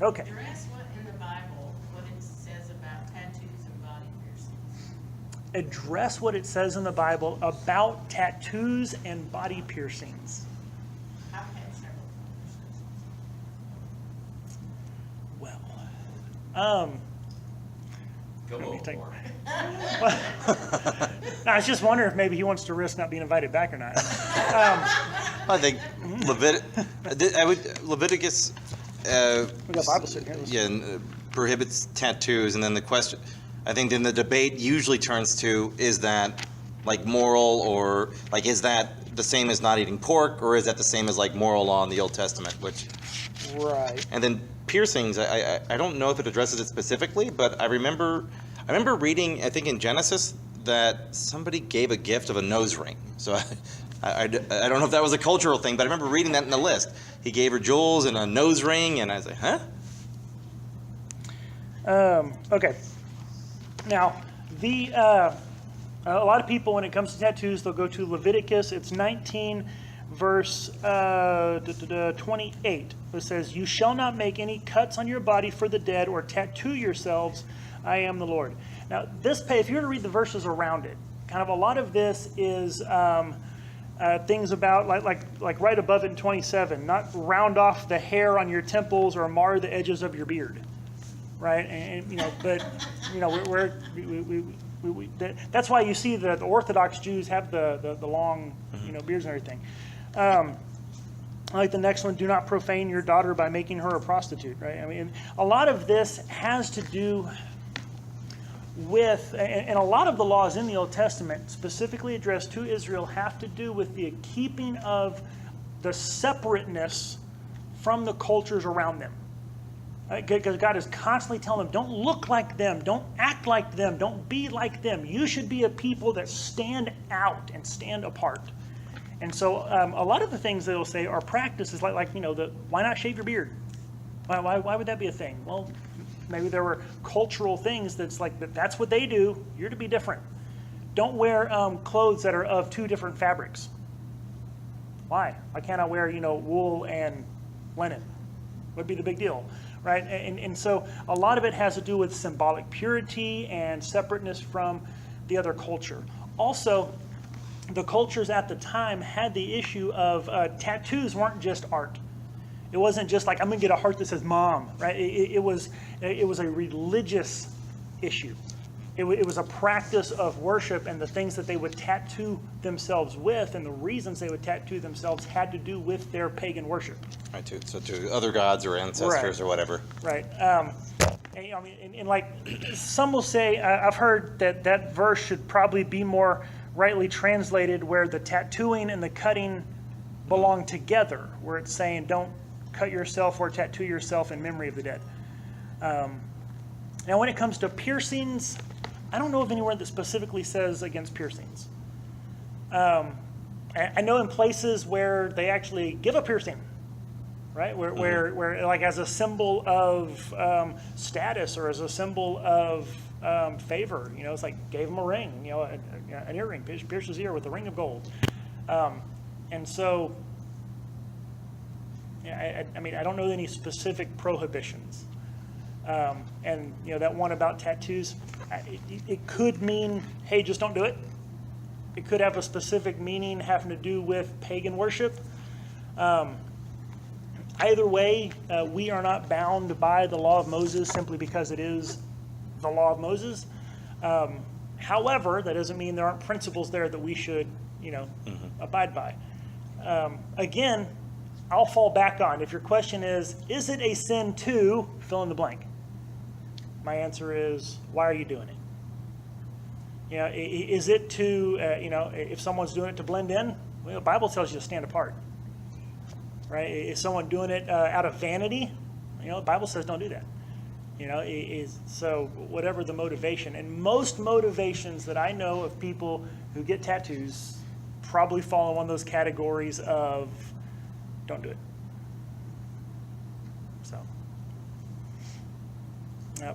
Okay. Address what in the Bible, what it says about tattoos and body piercings. Address what it says in the Bible about tattoos and body piercings. I've had several conversations. Well, Go let me on, think. Mark. I was just wondering if maybe he wants to risk not being invited back or not. I think Leviticus We got Bible sitting here. prohibits tattoos, and then the question, I think then the debate usually turns to, is that like moral, or like is that the same as not eating pork, or is that the same as like moral law in the Old Testament? Which, Right. and then piercings, I don't know if it addresses it specifically, but I remember reading, I think in Genesis, that somebody gave a gift of a nose ring. So I don't know if that was a cultural thing, but I remember reading that in the list. He gave her jewels and a nose ring, and I was like, huh? Okay. Now, a lot of people, when it comes to tattoos, they'll go to Leviticus. It's 19, verse 28. It says, "You shall not make any cuts on your body for the dead, or tattoo yourselves. I am the Lord." Now, if you were to read the verses around it, kind of a lot of this is things about like right above it in 27, not round off the hair on your temples or mar the edges of your beard, right? And but that's why you see the Orthodox Jews have the long beards and everything. Like the next one, do not profane your daughter by making her a prostitute, right? I mean, a lot of this has to do with, and a lot of the laws in the Old Testament specifically addressed to Israel have to do with the keeping of the separateness from the cultures around them. Because God is constantly telling them, don't look like them, don't act like them, don't be like them. You should be a people that stand out and stand apart. And so a lot of the things they'll say are practices like why not shave your beard? Why would that be a thing? Well, maybe there were cultural things that's like, that's what they do. You're to be different. Don't wear clothes that are of two different fabrics. Why? Why can't I wear, wool and linen? What'd be the big deal, right? And so a lot of it has to do with symbolic purity and separateness from the other culture. Also, the cultures at the time had the issue of tattoos weren't just art. It wasn't just like, I'm going to get a heart that says mom, right? It was a religious issue. It was a practice of worship, and the things that they would tattoo themselves with and the reasons they would tattoo themselves had to do with their pagan worship. Right, to other gods or ancestors or whatever. Right. And like some will say, I've heard that verse should probably be more rightly translated where the tattooing and the cutting belong together, where it's saying don't cut yourself or tattoo yourself in memory of the dead. Now when it comes to piercings, I don't know of anywhere that specifically says against piercings. I know in places where they actually give a piercing, right? Where like as a symbol of status or as a symbol of favor, it's like gave him a ring, an earring, pierced his ear with a ring of gold. And so, I mean, I don't know any specific prohibitions. And that one about tattoos, it could mean, hey, just don't do it. It could have a specific meaning having to do with pagan worship. Either way, we are not bound by the law of Moses simply because it is the law of Moses. However, that doesn't mean there aren't principles there that we should, abide by. Again, I'll fall back on, if your question is it a sin to fill in the blank? My answer is, why are you doing it? Is it to, if someone's doing it to blend in? Well, the Bible tells you to stand apart, right? Is someone doing it out of vanity? The Bible says don't do that. So whatever the motivation, and most motivations that I know of people who get tattoos probably fall in one of those categories of don't do it. So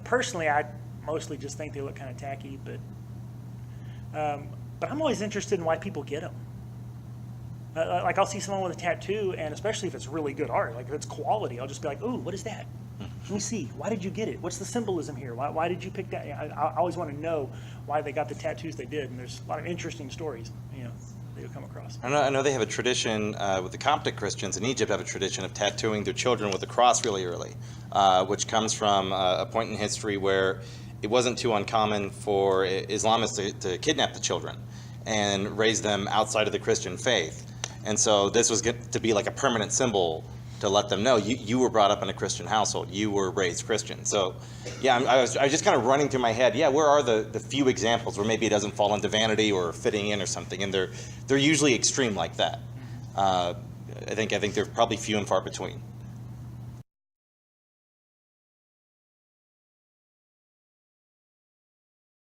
personally, I mostly just think they look kind of tacky, but I'm always interested in why people get them. Like I'll see someone with a tattoo, and especially if it's really good art, like if it's quality, I'll just be like, ooh, what is that? Let me see. Why did you get it? What's the symbolism here? Why did you pick that? I always want to know why they got the tattoos they did, and there's a lot of interesting stories, that you'll come across. I know they have a tradition with the Coptic Christians in Egypt have a tradition of tattooing their children with a cross really early, which comes from a point in history where it wasn't too uncommon for Islamists to kidnap the children and raise them outside of the Christian faith. And so this was to be like a permanent symbol to let them know you were brought up in a Christian household, you were raised Christian. So, yeah, I was just kind of running through my head. Yeah, where are the few examples where maybe it doesn't fall into vanity or fitting in or something? And they're usually extreme like that. I think they're probably few and far between.